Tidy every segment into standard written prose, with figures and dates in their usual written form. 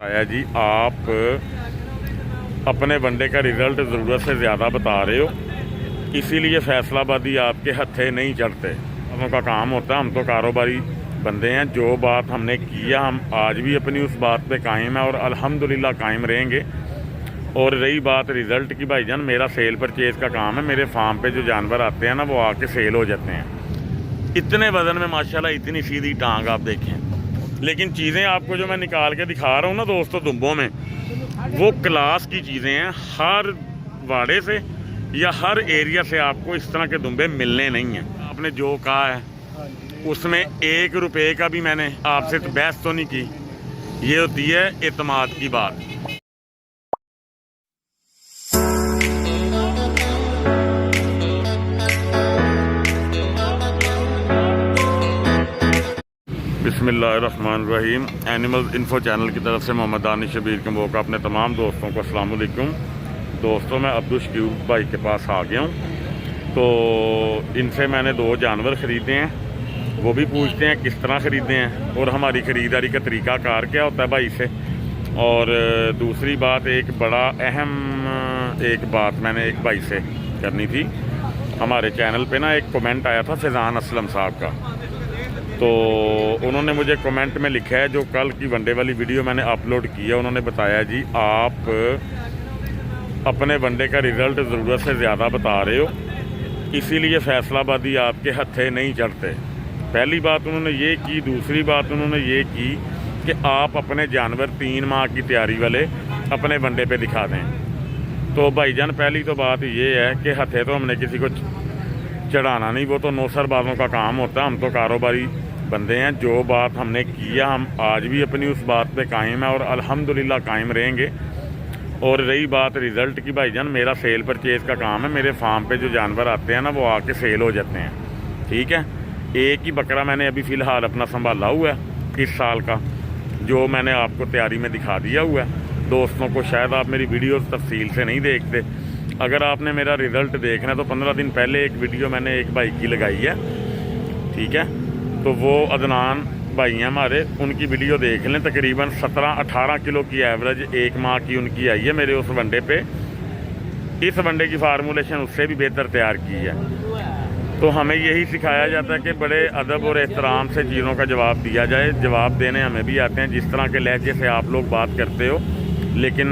आया जी, आप अपने वनडे का रिज़ल्ट ज़रूरत से ज़्यादा बता रहे हो, इसीलिए फैसलाबादी आपके हत्थे नहीं चढ़ते। हम का काम होता है, हम तो कारोबारी बंदे हैं। जो बात हमने किया हम आज भी अपनी उस बात पे कायम है और अल्हम्दुलिल्लाह कायम रहेंगे। और रही बात रिज़ल्ट की, भाईजान मेरा सेल परचेज़ का काम है। मेरे फार्म पे जो जानवर आते हैं ना, वो आके सेल हो जाते हैं। इतने वज़न में माशाल्लाह इतनी सीधी टांग आप देखें। लेकिन चीज़ें आपको जो मैं निकाल के दिखा रहा हूँ ना दोस्तों, दुम्बों में वो क्लास की चीज़ें हैं। हर वाड़े से या हर एरिया से आपको इस तरह के दुम्बे मिलने नहीं हैं। आपने जो कहा है उसमें 1 रुपये का भी मैंने आपसे तो बहस तो नहीं की। ये होती है एतमाद की बात। बिस्मिल्लाहिर्रहमानिर्रहीम। एनिमल्स इन्फो चैनल की तरफ से मोहम्मद दानिश शबीर कम्बो का अपने तमाम दोस्तों को अस्सलाम वालेकुम। दोस्तों, मैं अब्दुल शकीर भाई के पास आ गया हूँ। तो इनसे मैंने 2 जानवर ख़रीदे हैं। वो भी पूछते हैं किस तरह ख़रीदे हैं और हमारी ख़रीदारी का तरीक़ाकार क्या होता है भाई से। और दूसरी बात, एक बड़ा अहम एक बात मैंने एक भाई से करनी थी। हमारे चैनल पे ना एक कमेंट आया था फैज़ान असलम साहब का। तो उन्होंने मुझे कमेंट में लिखा है, जो कल की वनडे वाली वीडियो मैंने अपलोड की है, उन्होंने बताया जी आप अपने वनडे का रिज़ल्ट ज़रूरत से ज़्यादा बता रहे हो, इसीलिए फैसलाबादी आपके हत्थे नहीं चढ़ते। पहली बात उन्होंने ये की। दूसरी बात उन्होंने ये की कि आप अपने जानवर 3 माह की तैयारी वाले अपने वनडे पे दिखा दें। तो भाईजान पहली तो बात ये है कि हत्थे तो हमने किसी को चढ़ाना नहीं, वो तो नौसरबाजों का काम होता है। हम तो कारोबारी बंदे हैं। जो बात हमने किया हम आज भी अपनी उस बात पे कायम है और अल्हम्दुलिल्लाह कायम रहेंगे। और रही बात रिज़ल्ट की, भाईजान मेरा सेल परचेज़ का काम है। मेरे फार्म पे जो जानवर आते हैं ना, वो आके सेल हो जाते हैं। ठीक है, एक ही बकरा मैंने अभी फ़िलहाल अपना संभाला हुआ है इस साल का, जो मैंने आपको तैयारी में दिखा दिया हुआ है। दोस्तों को शायद आप मेरी वीडियो तफसील से नहीं देखते। अगर आपने मेरा रिज़ल्ट देखना है तो 15 दिन पहले एक वीडियो मैंने एक भाई की लगाई है। ठीक है, तो वो अदनान भाई हैं हमारे, उनकी वीडियो देख लें। तकरीबन 17-18 किलो की एवरेज 1 माह की उनकी आई है मेरे उस वनडे पे। इस वनडे की फार्मूलेशन उससे भी बेहतर तैयार की है। तो हमें यही सिखाया जाता है कि बड़े अदब और एहतराम से चीज़ों का जवाब दिया जाए। जवाब देने हमें भी आते हैं, जिस तरह के लहजे से आप लोग बात करते हो। लेकिन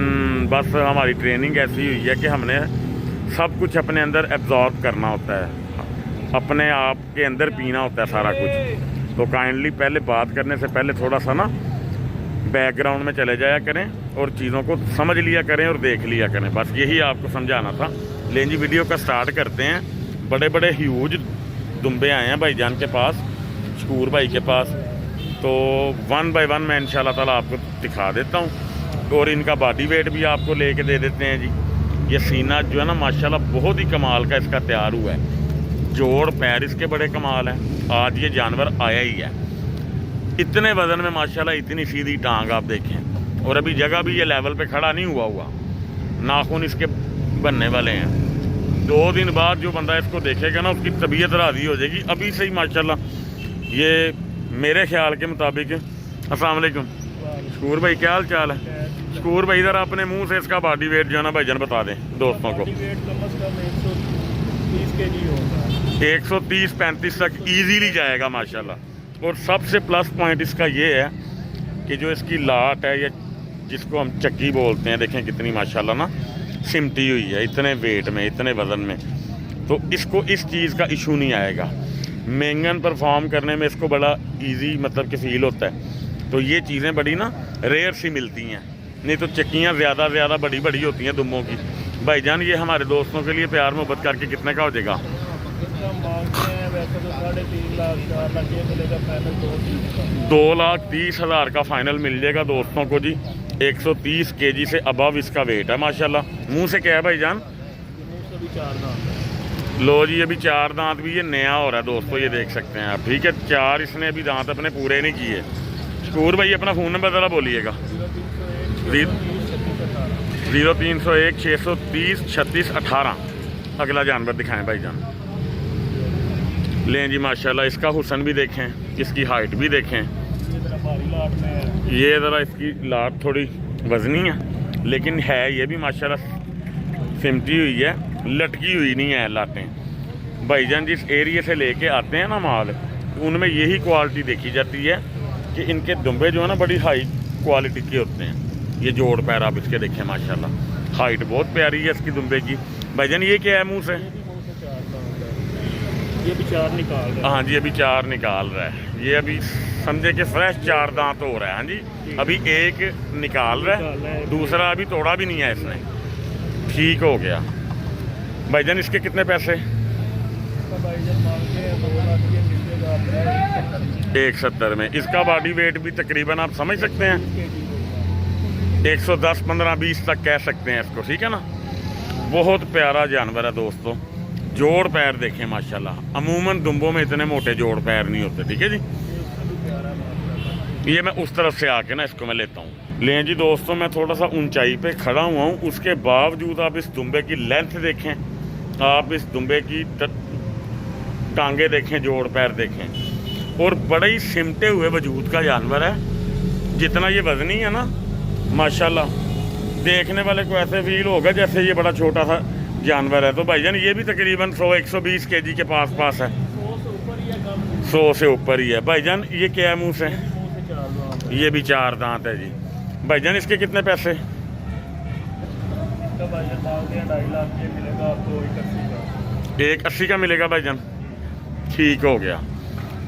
बस हमारी ट्रेनिंग ऐसी हुई है कि हमने सब कुछ अपने अंदर एब्जॉर्ब करना होता है, अपने आप के अंदर पीना होता है सारा कुछ। तो काइंडली पहले बात करने से पहले थोड़ा सा ना बैकग्राउंड में चले जाया करें और चीज़ों को समझ लिया करें और देख लिया करें। बस यही आपको समझाना था। लें जी, वीडियो का स्टार्ट करते हैं। बड़े बड़े ह्यूज दुम्बे आए हैं भाईजान के पास, शकूर भाई के पास। तो 1 बाय 1 मैं इंशाल्लाह ताला आपको दिखा देता हूँ और इनका बॉडी वेट भी आपको लेके दे देते हैं जी। ये सीना जो है ना माशाल्लाह बहुत ही कमाल का इसका तैयार हुआ है। जोड़ पैर इसके बड़े कमाल हैं। आज ये जानवर आया ही है। इतने वज़न में माशाल्लाह इतनी सीधी टांग आप देखें। और अभी जगह भी ये लेवल पे खड़ा नहीं हुआ। नाखून इसके बनने वाले हैं। 2 दिन बाद जो बंदा इसको देखेगा ना, उसकी तबीयत राज़ी हो जाएगी। अभी से ही माशाल्लाह ये मेरे ख्याल के मुताबिक। अस्सलाम वालेकुम शकूर भाई, क्या हाल चाल है? शकूर भाई ज़रा अपने मुंह से इसका बॉडी वेट जो है ना भाईजान बता दें दोस्तों को। 130-135 तक ईजीली जाएगा माशाल्लाह। और सबसे प्लस पॉइंट इसका ये है कि जो इसकी लाट है, या जिसको हम चक्की बोलते हैं, देखें कितनी माशाल्लाह ना सिमटी हुई है। इतने वेट में, इतने वज़न में, तो इसको इस चीज़ का इशू नहीं आएगा। मेंगन परफॉर्म करने में इसको बड़ा इजी मतलब कि फील होता है। तो ये चीज़ें बड़ी ना रेयर सी मिलती हैं। नहीं तो चक्कियाँ ज़्यादा बड़ी बड़ी होती हैं दुम्बों की। भाईजान ये हमारे दोस्तों के लिए प्यार मोहब्बत करके कितने का हो जाएगा? 2,30,000 का फाइनल मिल जाएगा दोस्तों को जी। 130 kg से अबव इसका वेट है माशाल्लाह। मुंह से क्या है भाईजान? लो जी, अभी 4 दांत भी ये नया हो रहा है दोस्तों, ये देख सकते हैं आप। ठीक है, 4 इसने अभी दांत अपने पूरे नहीं किए। शकूर भाई अपना फ़ोन नंबर ज़रा बोलिएगा। 0301 630 36 18। अगला जानवर दिखाएं भाईजान। लें जी माशाल्लाह, इसका हुस्न भी देखें, इसकी हाइट भी देखें। ये ज़रा इसकी लाट थोड़ी वजनी है, लेकिन है ये भी माशाल्लाह सिमटी हुई है, लटकी हुई नहीं है लाटें। भाईजान जिस एरिया से लेके आते हैं ना माल, उनमें यही क्वालिटी देखी जाती है कि इनके दुम्बे जो है ना बड़ी हाई क्वालिटी के होते हैं। ये जोड़ पैर आप इसके देखें माशाल्लाह, हाइट बहुत प्यारी है इसकी दुम्बे की। भाईजान ये क्या है मुँह से? ये भी 4 निकाल रहा है। हाँ जी, अभी 4 निकाल रहा है। ये अभी समझे कि फ्रेश 4 दांत हो रहा है। हाँ जी, अभी 1 निकाल रहा है, दूसरा अभी तोड़ा भी नहीं है इसने। ठीक हो गया। भाईजान इसके कितने पैसे? 170 में। इसका बॉडी वेट भी तकरीबन आप समझ सकते हैं 110, 15, 20 तक कह सकते हैं इसको, ठीक है ना। बहुत प्यारा जानवर है दोस्तों। जोड़ पैर देखें माशाल्लाह, अमूमन दुम्बों में इतने मोटे जोड़ पैर नहीं होते, ठीक है जी। ये मैं उस तरफ से आके ना इसको मैं लेता हूँ। लें जी दोस्तों, मैं थोड़ा सा ऊंचाई पे खड़ा हुआ हूँ, उसके बावजूद आप इस दुम्बे की लेंथ देखें, आप इस दुम्बे की टांगे देखें, जोड़ पैर देखें, और बड़े ही सिमटे हुए वजूद का जानवर है। जितना ये वजनी है ना माशाल्लाह, देखने वाले को ऐसे फील होगा जैसे ये बड़ा छोटा सा जानवर है। तो भाईजान ये भी तकरीबन 100-120 kg के पास है। 100 से ऊपर ही है। भाईजान ये क्या है मुँह से? ये भी 4 दांत है जी। भाईजान इसके कितने पैसे? 180 का मिलेगा भाईजान। ठीक हो गया।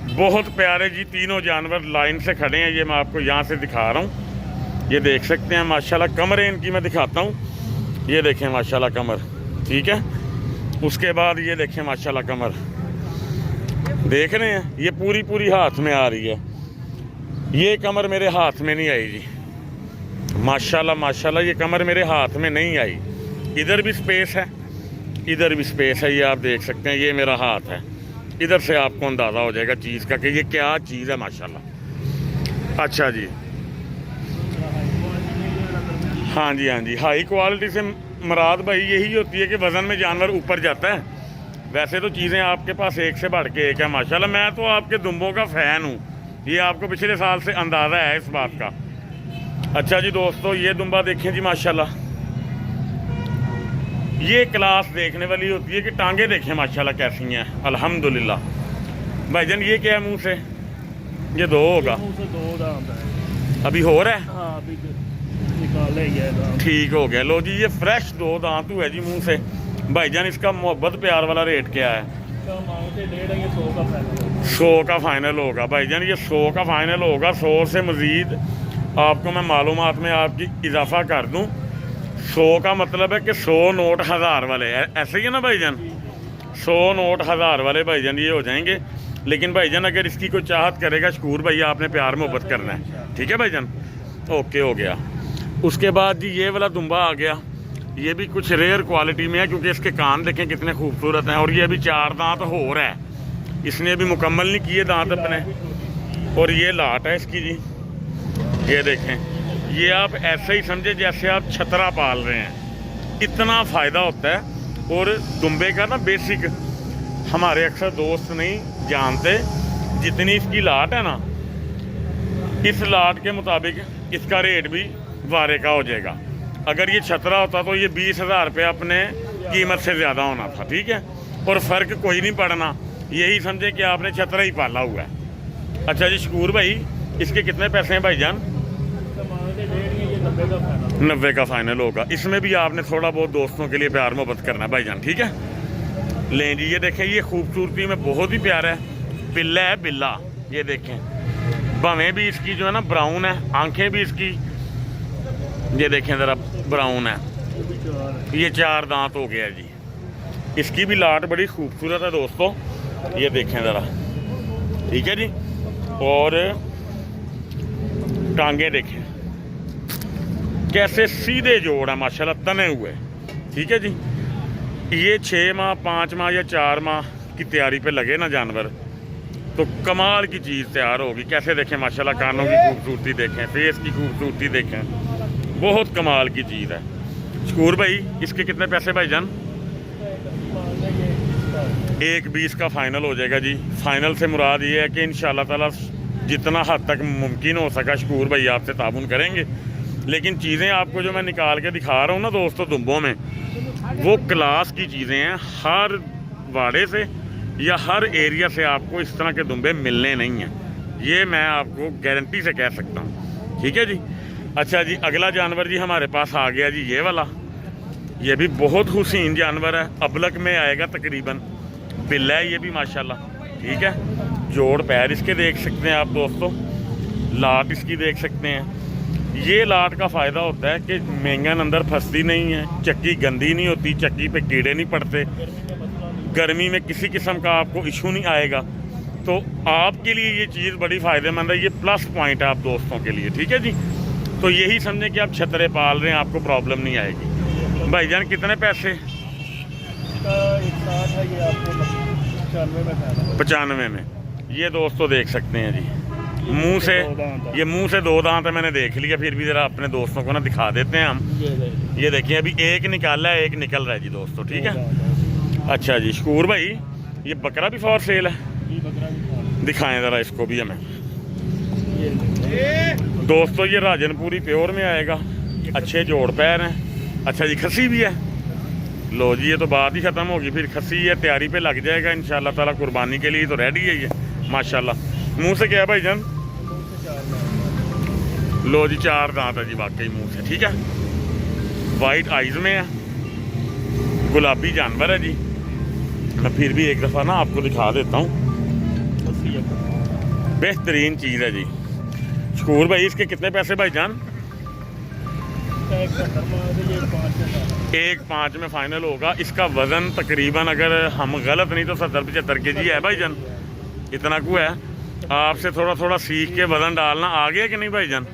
बहुत प्यारे जी तीनों जानवर लाइन से खड़े हैं। ये मैं आपको यहाँ से दिखा रहा हूँ, ये देख सकते हैं माशाल्लाह। कमरें इनकी मैं दिखाता हूँ, ये देखें माशाल्लाह कमर, ठीक है। उसके बाद ये देखें माशाल्लाह कमर, देख रहे हैं ये पूरी हाथ में आ रही है। ये कमर मेरे हाथ में नहीं आई जी, माशाल्लाह ये कमर मेरे हाथ में नहीं आई। इधर भी स्पेस है, इधर भी स्पेस है, ये आप देख सकते हैं। ये मेरा हाथ है, इधर से आपको अंदाज़ा हो जाएगा चीज़ का कि ये क्या चीज़ है माशाल्लाह। अच्छा जी, हाँ जी, हाई क्वालिटी से मुराद भाई यही होती है कि वज़न में जानवर ऊपर जाता है। वैसे तो चीज़ें आपके पास एक से बढ़ के एक है माशाल्लाह। मैं तो आपके दुम्बों का फ़ैन हूँ, ये आपको पिछले साल से अंदाज़ा है इस बात का। अच्छा जी दोस्तों, ये दुम्बा देखें जी माशाल्लाह, ये क्लास देखने वाली होती है कि टांगे देखें माशाल्लाह कैसी हैं, अल्हम्दुलिल्लाह। भाईजान ये क्या है मुँह से? ये 2 होगा। अभी हो रहा है? हाँ, अभी निकाले गया। ठीक हो गया। लो जी, ये फ्रेश 2 दांत हुए जी मुँह से। भाईजान इसका मोहब्बत प्यार वाला रेट क्या है? 100 का फाइनल होगा भाईजान। ये 100 का फाइनल होगा। 100 से मज़ीद आपको मैं मालूमात में आपकी इजाफा कर दूं। 100 का मतलब है कि 100 नोट 1000 वाले, ऐसे ही है ना भाईजान। 100 नोट 1000 वाले भाईजान ये हो जाएंगे। लेकिन भाईजान अगर इसकी कोई चाहत करेगा शकूर भैया, आपने प्यार मोहब्बत करना है, ठीक है भाईजान। ओके हो गया। उसके बाद जी ये वाला दुम्बा आ गया। ये भी कुछ रेयर क्वालिटी में है क्योंकि इसके कान देखें कितने खूबसूरत हैं। और ये अभी 4 दांत हो रहा है, इसने अभी मुकम्मल नहीं किए दांत अपने। और ये लाट है इसकी जी, ये देखें। ये आप ऐसे ही समझे जैसे आप छतरा पाल रहे हैं, इतना फ़ायदा होता है। और दुम्बे का ना बेसिक हमारे अक्सर दोस्त नहीं जानते, जितनी इसकी लाट है ना, इस लाट के मुताबिक इसका रेट भी वारे का हो जाएगा। अगर ये छतरा होता तो ये 20,000 रुपये अपने कीमत से ज़्यादा होना था, ठीक है। और फ़र्क कोई नहीं पड़ना, यही समझे कि आपने छतरा ही पाला हुआ है। अच्छा जी शकूर भाई, इसके कितने पैसे हैं भाईजान? 90 का फाइनल होगा। इसमें भी आपने थोड़ा बहुत दोस्तों के लिए प्यार मोहब्बत करना है भाईजान, ठीक है। लें जी, ये देखें, ये खूबसूरती में बहुत ही प्यारा है। बिल्ला है बिल्ला, ये देखें। भवें भी इसकी जो है ना ब्राउन है, आंखें भी इसकी ये देखें ज़रा ब्राउन है। ये 4 दांत हो गया जी। इसकी भी लाट बड़ी खूबसूरत है दोस्तों, ये देखें ज़रा, ठीक है जी। और टांगे देखें कैसे सीधे जोड़ है माशाल्लाह, तने हुए, ठीक है जी। ये 6 माह 5 माह या 4 माह की तैयारी पे लगे ना जानवर, तो कमाल की चीज़ तैयार होगी। कैसे देखें माशाल्लाह, कानों की खूबसूरती देखें, फेस की खूबसूरती देखें, बहुत कमाल की चीज़ है। शकूर भाई, इसके कितने पैसे भाईजान? 120 का फाइनल हो जाएगा जी। फाइनल से मुराद ये है कि इंशाल्लाह ताला जितना हद तक मुमकिन हो सका शकूर भाई आपसे ताबुन करेंगे। लेकिन चीज़ें आपको जो मैं निकाल के दिखा रहा हूँ ना दोस्तों दुम्बों में, वो क्लास की चीज़ें हैं। हर वाड़े से या हर एरिया से आपको इस तरह के दुम्बे मिलने नहीं हैं, ये मैं आपको गारंटी से कह सकता हूँ। ठीक है जी। अच्छा जी, अगला जानवर जी हमारे पास आ गया जी ये वाला। ये भी बहुत हुसीन जानवर है, अबलक में आएगा तकरीबन, बिल्ला है ये भी माशाल्लाह। ठीक है, जोड़ पैर इसके देख सकते हैं आप दोस्तों, लाट इसकी देख सकते हैं। ये लाट का फ़ायदा होता है कि मेंगन अंदर फंसती नहीं है, चक्की गंदी नहीं होती, चक्की पे कीड़े नहीं पड़ते, गर्मी में किसी किस्म का आपको इशू नहीं आएगा। तो आपके लिए ये चीज़ बड़ी फ़ायदेमंद है, ये प्लस पॉइंट है आप दोस्तों के लिए। ठीक है जी। तो यही समझें कि आप छतरे पाल रहे हैं, आपको प्रॉब्लम नहीं आएगी। भाईजान कितने पैसे? इसका 160 है, ये आपको 95 में खाना है। 95 में। ये दोस्तों देख सकते हैं जी, मुंह से, ये मुंह से 2 दांत है, मैंने देख लिया। फिर भी ज़रा अपने दोस्तों को ना दिखा देते हैं हम। ये देखिए अभी एक निकाला है, एक निकल रहा है जी दोस्तों। ठीक है। अच्छा जी शकूर भाई, ये बकरा भी फॉर सेल है, दिखाएं ज़रा इसको भी हमें दोस्तों। ये राजनपुरी प्योर में आएगा, अच्छे जोड़ पैर हैं। अच्छा जी, खस्सी भी है। लो जी, ये तो बात ही ख़त्म होगी, फिर खस्सी है, तैयारी पे लग जाएगा इंशाल्लाह ताला, कुर्बानी के लिए तो रेडी है ये माशाल्लाह। मुंह से क्या है भाईजान? लो जी, 4 दांत है जी वाकई मुंह से। ठीक है, वाइट आइज़ में है, गुलाबी जानवर है जी। मैं फिर भी एक दफ़ा ना आपको दिखा देता हूँ, बेहतरीन चीज़ है जी। शकूर भाई, इसके कितने पैसे भाईजान? 1.5 में फाइनल होगा। इसका वज़न तकरीबन, अगर हम गलत नहीं तो 70-75 kg है भाईजान, इतना को है। आपसे थोड़ा थोड़ा सीख के वज़न डालना आ गया कि नहीं भाईजान?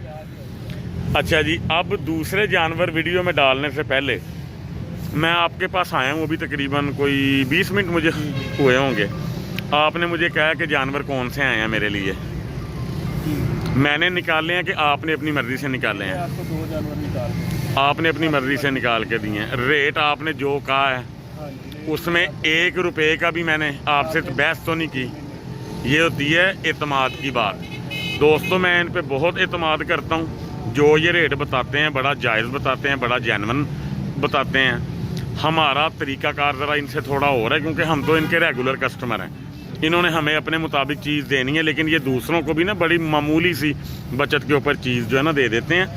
अच्छा जी, अब दूसरे जानवर वीडियो में डालने से पहले मैं आपके पास आया हूँ, अभी तकरीबन कोई 20 मिनट मुझे हुए होंगे। आपने मुझे कहा कि जानवर कौन से आए हैं मेरे लिए, मैंने निकाले हैं कि आपने अपनी मर्ज़ी से निकाले हैं? आपको 2 जानवर निकाल, आपने अपनी मर्ज़ी से निकाल के दिए हैं। रेट आपने जो कहा है उसमें 1 रुपये का भी मैंने आपसे तो बहस तो नहीं की। ये होती है एतमाद की बात दोस्तों, मैं इन पे बहुत एतमाद करता हूँ। जो ये रेट बताते हैं बड़ा जायज़ बताते हैं, बड़ा जेन्युइन बताते हैं। हमारा तरीक़ाकार ज़रा इनसे थोड़ा और है, क्योंकि हम तो इनके रेगुलर कस्टमर हैं। इन्होंने हमें अपने मुताबिक चीज़ देनी है, लेकिन ये दूसरों को भी ना बड़ी मामूली सी बचत के ऊपर चीज़ जो है ना दे देते हैं।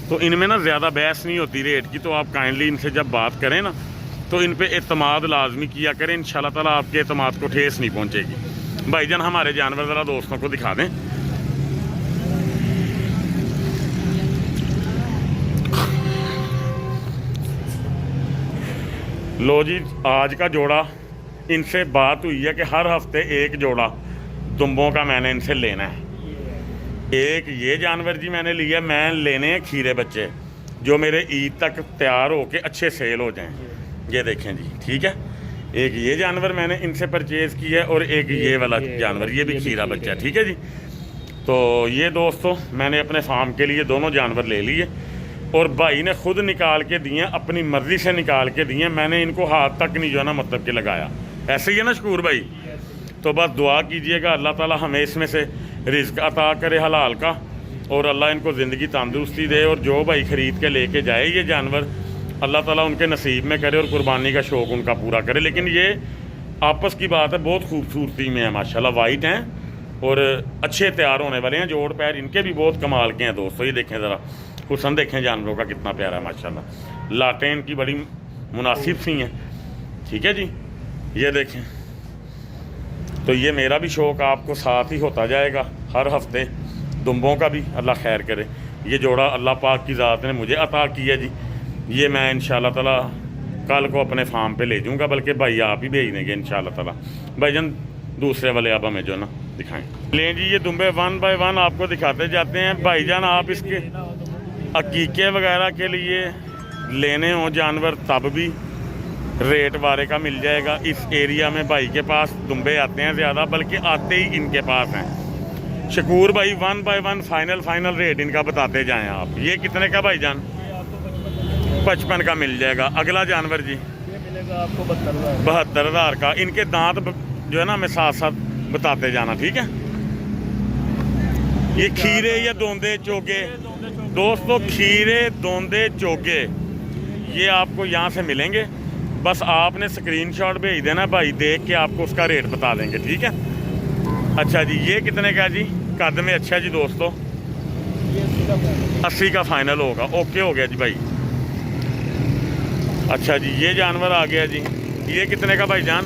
तो इनमें ना ज़्यादा बहस नहीं होती रेट की। तो आप काइंडली इनसे जब बात करें ना, तो इन पे एतमाद लाजमी किया करें, इंशाल्लाह ताला आपके एतमाद को ठेस नहीं पहुँचेगी। भाईजान हमारे जानवर ज़रा दोस्तों को दिखा दें। लो जी, आज का जोड़ा इनसे बात हुई है कि हर हफ्ते एक जोड़ा दुम्बों का मैंने इनसे लेना है। एक ये जानवर जी मैंने लिया, मैं लेने हैं खीरे बच्चे जो मेरे ईद तक तैयार होके अच्छे सेल हो जाएं। ये देखें जी, ठीक है। एक ये जानवर मैंने इनसे परचेज़ किया है, और एक ये वाला जानवर, ये भी खीरा बच्चा है। ठीक है जी। तो ये दोस्तों मैंने अपने फार्म के लिए दोनों जानवर ले लिए, और भाई ने खुद निकाल के दिए, अपनी मर्ज़ी से निकाल के दिए। मैंने इनको हाथ तक नहीं जो है ना मतलब के लगाया। ऐसे ही है ना शकूर भाई? तो बस दुआ कीजिएगा अल्लाह ताला हमें इसमें से रिज़्क़ अता करे हलाल का, और अल्लाह इनको ज़िंदगी तंदुरुस्ती दे। और जो भाई ख़रीद के लेके जाए ये जानवर, अल्लाह ताला उनके नसीब में करे और कुर्बानी का शौक़ उनका पूरा करे। लेकिन ये आपस की बात है, बहुत खूबसूरती में है माशाल्लाह, वाइट हैं और अच्छे तैयार होने वाले हैं। जोड़ पैर इनके भी बहुत कमाल के हैं दोस्तों। ये देखें ज़रा, हुस्न देखें जानवरों का कितना प्यारा है माशाल्लाह। लाटें इनकी बड़ी मुनासिब सी हैं। ठीक है जी, ये देखें। तो ये मेरा भी शौक़ आपको साथ ही होता जाएगा हर हफ्ते, दुम्बों का भी अल्लाह खैर करे। ये जोड़ा अल्लाह पाक की ज़ात ने मुझे अता किया जी। ये मैं इंशाल्लाह ताला कल को अपने फार्म पे ले जाऊँगा, बल्कि भाई आप ही भेज देंगे इंशाल्लाह ताला। भाईजान दूसरे वाले आप हमें जो ना दिखाएं। लें जी, ये दुम्बे 1 बाय 1 आपको दिखाते जाते हैं। भाईजान आप इसके अकीके वगैरह के लिए लेने हो जानवर, तब भी रेट वारे का मिल जाएगा। इस एरिया में भाई के पास दुम्बे आते हैं ज़्यादा, बल्कि आते ही इनके पास हैं। शकूर भाई 1 बाय 1 फाइनल रेट इनका बताते जाएं आप। ये कितने का भाईजान? 55 का मिल जाएगा। अगला जानवर जी? ये मिलेगा आपको 72,000 का। इनके दांत जो है ना हमें साथ साथ बताते जाना, ठीक है। ये खीरे या दोंदे चोगे? दोस्तों खीरे दोंदे चोगे ये आपको यहाँ से मिलेंगे। बस आपने स्क्रीनशॉट भेज देना भाई, देख के आपको उसका रेट बता देंगे, ठीक है। अच्छा जी, ये कितने का जी? कद में अच्छा जी दोस्तों, 80 का फाइनल होगा। ओके हो गया जी भाई। अच्छा जी, ये जानवर आ गया जी, ये कितने का भाईजान?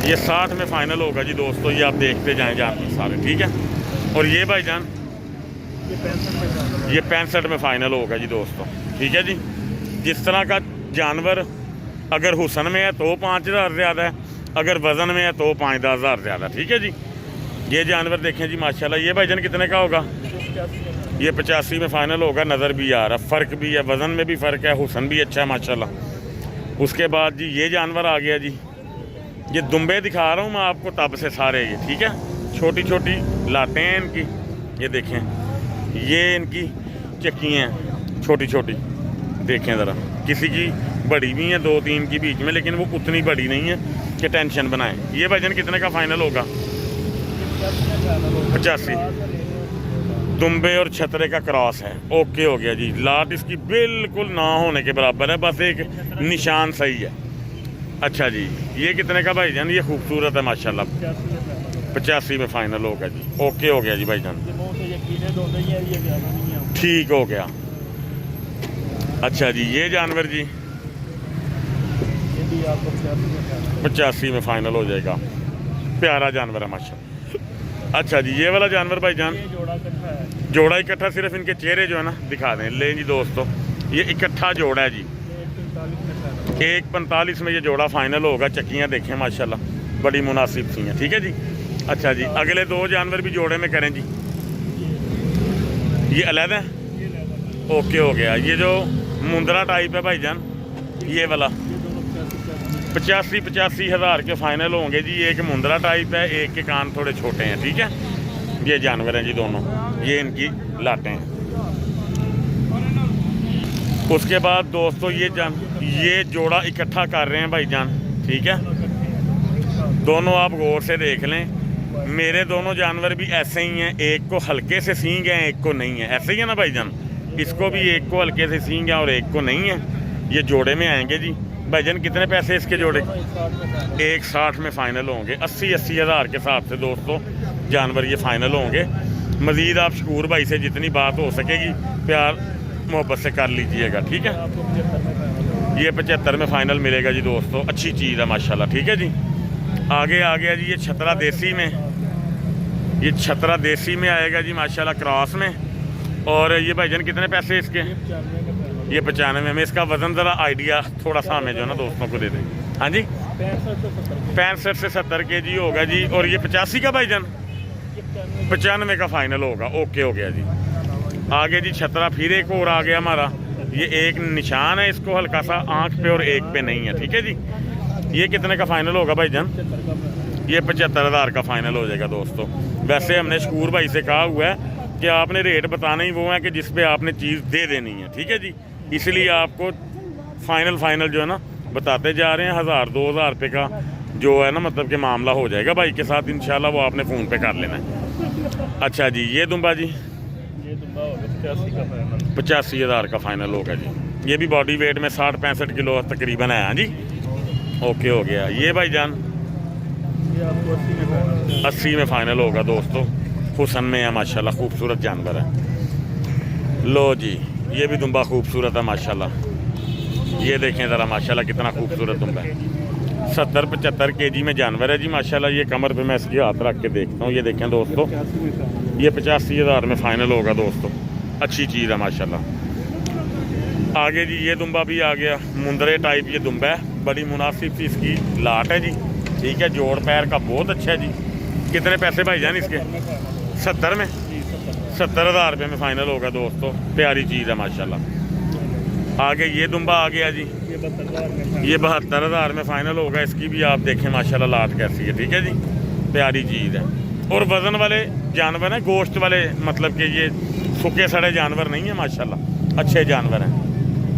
ये 60 में फाइनल होगा जी दोस्तों। ये आप देखते जाएं जानवर सारे, ठीक है। और ये भाईजान ये 65 में फाइनल होगा जी दोस्तों, ठीक है जी। जिस तरह का जानवर अगर हुसन में है तो 5000 ज़्यादा है, अगर वज़न में है तो 5-10 हज़ार ज़्यादा, ठीक है जी। ये जानवर देखें जी माशाल्लाह। ये भाईजान कितने का होगा? ये 85 में फ़ाइनल होगा। नज़र भी आ रहा, फ़र्क भी है, वज़न में भी फ़र्क है, हुसन भी अच्छा है माशाल्लाह। उसके बाद जी ये जानवर आ गया जी, ये दुम्बे दिखा रहा हूँ मैं आपको तब से सारे, ये ठीक है। छोटी छोटी लाटें हैं इनकी, ये देखें, ये इनकी चक्कियाँ हैं छोटी छोटी, देखें ज़रा। किसी की बड़ी भी हैं 2-3 की बीच में, लेकिन वो उतनी बड़ी नहीं है कि टेंशन बनाए। ये भाईजान कितने का फाइनल होगा? 85। दुम्बे और छतरे का क्रॉस है। ओके हो गया जी। लाट इसकी बिल्कुल ना होने के बराबर है, बस एक निशान सही है। अच्छा जी, ये कितने का भाईजान? ये खूबसूरत है माशाल्लाह, 85 में फाइनल होगा जी। ओके हो गया जी भाईजान, ठीक हो गया। अच्छा जी, ये जानवर जी 85 में फाइनल हो जाएगा। प्यारा जानवर है माशाल्लाह। अच्छा जी, ये वाला जानवर भाईजान जोड़ा इकट्ठा, सिर्फ इनके चेहरे जो है ना दिखा दें। ले जी दोस्तों, ये इकट्ठा जोड़ा है जी, 145 में ये जोड़ा फाइनल होगा। चक्कियाँ देखें माशाल्लाह, बड़ी मुनासिब सी हैं, ठीक है जी। अच्छा जी, अगले 2 जानवर भी जोड़े में करें जी। ये अलग है, ओके हो गया। ये जो मुंदरा टाइप है भाईजान, ये वाला 85 हज़ार के फाइनल होंगे जी। एक मुंदरा टाइप है, एक के कान थोड़े छोटे हैं, ठीक है। ये जानवर हैं जी दोनों, ये इनकी लाटें हैं। उसके बाद दोस्तों ये जोड़ा इकट्ठा कर रहे हैं भाईजान, ठीक है। दोनों आप गौर से देख लें। मेरे दोनों जानवर भी ऐसे ही हैं, एक को हल्के से सींग हैं, एक को नहीं है। ऐसे ही है ना भाईजान, इसको भी एक को हल्के से सींग है और एक को नहीं है। ये जोड़े में आएंगे जी। भाईजान कितने पैसे इसके जोड़े? 160 में फ़ाइनल होंगे। 80 हज़ार के हिसाब से दोस्तों जानवर ये फ़ाइनल होंगे। मज़ीद आप शकूर भाई से जितनी बात हो सकेगी प्यार मोहब्बत से कर लीजिएगा, ठीक है। ये 75 में फ़ाइनल मिलेगा जी दोस्तों। अच्छी चीज़ है माशाल्लाह, ठीक है जी। आगे आ गया जी, ये छतरा देसी में, ये छतरा देसी में आएगा जी माशाल्लाह, क्रॉस में। और ये भाईजान कितने पैसे इसके? ये 95 में। इसका वज़न ज़रा आइडिया थोड़ा सा हमें जो है ना दोस्तों को दे दें। हाँ जी, 65 से 70 kg होगा जी। और ये 85 का भाईजान 95 का फाइनल होगा। ओके हो गया जी। आगे जी छतरा फिर एक और आ गया हमारा। ये एक निशान है, इसको हल्का सा आँख पे और एक पे नहीं है, ठीक है जी। ये कितने का फाइनल होगा भाईजान? ये 75 हज़ार का फाइनल हो जाएगा दोस्तों। वैसे हमने शकूर भाई से कहा हुआ है कि आपने रेट बताना ही वो है कि जिस पे आपने चीज़ दे देनी है, ठीक है जी। इसलिए आपको फाइनल जो है ना बताते जा रहे हैं। 1000-2000 रुपये का जो है ना मतलब कि मामला हो जाएगा भाई के साथ इंशाल्लाह, वो आपने फ़ोन पे कर लेना है। अच्छा जी, ये दुम्बा जी 85 हज़ार का फाइनल होगा जी। ये भी बॉडी वेट में 60-65 किलो तकरीबन है। हाँ जी, ओके हो गया। ये भाईजान 80 में फ़ाइनल होगा दोस्तों। हुसन में है माशाल्लाह, खूबसूरत जानवर है। लो जी, ये भी दुम्बा खूबसूरत है माशाल्लाह। ये देखें ज़रा माशाल्लाह कितना खूबसूरत दुम्बा है। 70-75 kg में जानवर है जी माशाल्लाह। ये कमर पे मैं इसकी हाथ रख के देखता हूँ। ये देखें दोस्तों, ये 85 हज़ार में फ़ाइनल होगा दोस्तों। अच्छी चीज़ है माशाल्लाह। आगे जी ये दुम्बा भी आ गया, मुंदरे टाइप ये दुम्बा है। बड़ी मुनासिब सी इसकी लाट है जी, ठीक है। जोड़ पैर का बहुत अच्छा है जी। कितने पैसे भाईजान इसके? 70 में 70 हज़ार रुपये में फ़ाइनल होगा दोस्तों। प्यारी चीज़ है माशाल्लाह। आगे ये दुम्बा आ गया जी, ये 72 हज़ार में फ़ाइनल होगा। इसकी भी आप देखें माशाल्लाह लाट कैसी है, ठीक है जी। प्यारी चीज़ है। और वज़न वाले जानवर हैं, गोश्त वाले, मतलब कि ये सूखे सड़े जानवर नहीं है माशाल्लाह, अच्छे जानवर हैं।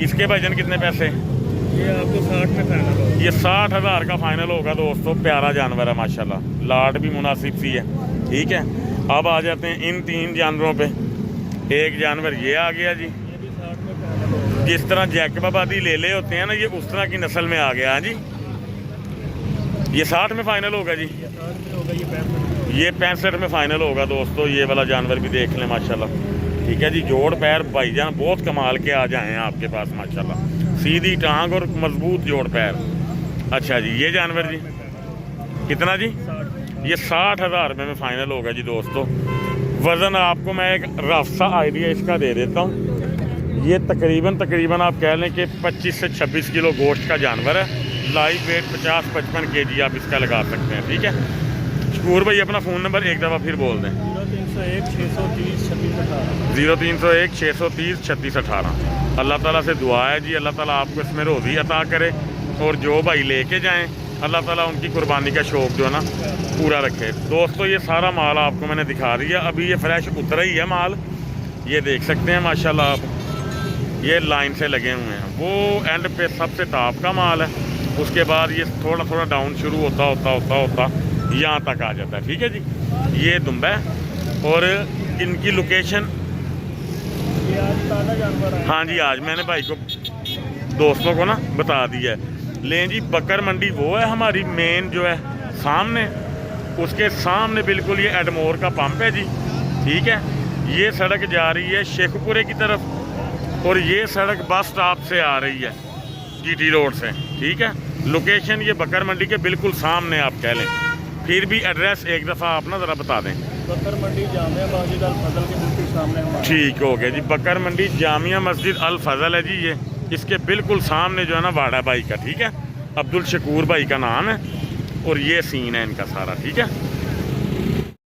इसके भाईजान कितने पैसे? ये आपको 60 में फाइनल होगा। ये 60 हज़ार का फाइनल होगा दोस्तों। प्यारा जानवर है माशाल्लाह, लाट भी मुनासिब सी है, ठीक है। अब आ जाते हैं इन 3 जानवरों पे। एक जानवर ये आ गया जी। ये भी 60 में फाइनल होगा। जिस तरह जैकबाबादी लेले होते हैं ना, ये उस तरह की नस्ल में आ गया। हाँ जी, ये 60 में फाइनल होगा जी। ये 60 में होगा, ये 65 में। ये 65 में फाइनल होगा दोस्तों। ये वाला जानवर भी देख लें माशाल्लाह। ठीक है जी, जोड़ पैर भाईजान बहुत कमाल के आ जाए हैं आपके पास माशाल्लाह। सीधी टांग और मजबूत जोड़ पैर। अच्छा जी, ये जानवर जी कितना जी? 60। ये 60,000 रुपये में फाइनल होगा जी दोस्तों। वज़न आपको मैं एक रफ सा आइडिया इसका दे देता हूँ। ये तकरीबन आप कह लें कि 25 से 26 किलो गोश्त का जानवर है। लाइव वेट 50-55 kg आप इसका लगा सकते हैं। ठीक है शकूर भाई, अपना फ़ोन नंबर एक दफ़ा फिर बोल दें। 0301 630 3618। 0301 630 3618। अल्लाह ताला से दुआ है जी, अल्लाह ताला आपको इसमें रोज़ी अता करे और जो भाई लेके जाएं अल्लाह ताला उनकी कुर्बानी का शौक़ जो है ना पूरा रखे। दोस्तों ये सारा माल आपको मैंने दिखा दिया। अभी ये फ्रेश उतरा ही है माल, ये देख सकते हैं माशाल्लाह आप। ये लाइन से लगे हुए हैं। वो एंड पे सबसे टॉप का माल है, उसके बाद ये थोड़ा थोड़ा डाउन शुरू होता यहाँ तक आ जाता है। ठीक है जी, ये दुम्बा है और इनकी लोकेशन। ये आज ताज़ा जानवर है। हाँ जी, आज मैंने भाई को दोस्तों को ना बता दिया है। लें जी, बकर मंडी वो है हमारी मेन जो है सामने, उसके सामने बिल्कुल ये एडमोर का पंप है जी। ठीक है, ये सड़क जा रही है शेखपुरे की तरफ और ये सड़क बस स्टॉप से आ रही है GT रोड से। ठीक है, लोकेशन ये बकर मंडी के बिल्कुल सामने आप कह लें। फिर भी एड्रेस एक दफ़ा आप ना ज़रा बता दें। बकर मंडी जामिया मस्जिद अल फजल के बिल्कुल सामने हमारा। ठीक हो गया जी, बकर मंडी जामिया मस्जिद अल फजल है जी। ये इसके बिल्कुल सामने जो है ना वाड़ा भाई का। ठीक है, अब्दुल शकूर भाई का नाम है और ये सीन है इनका सारा। ठीक है।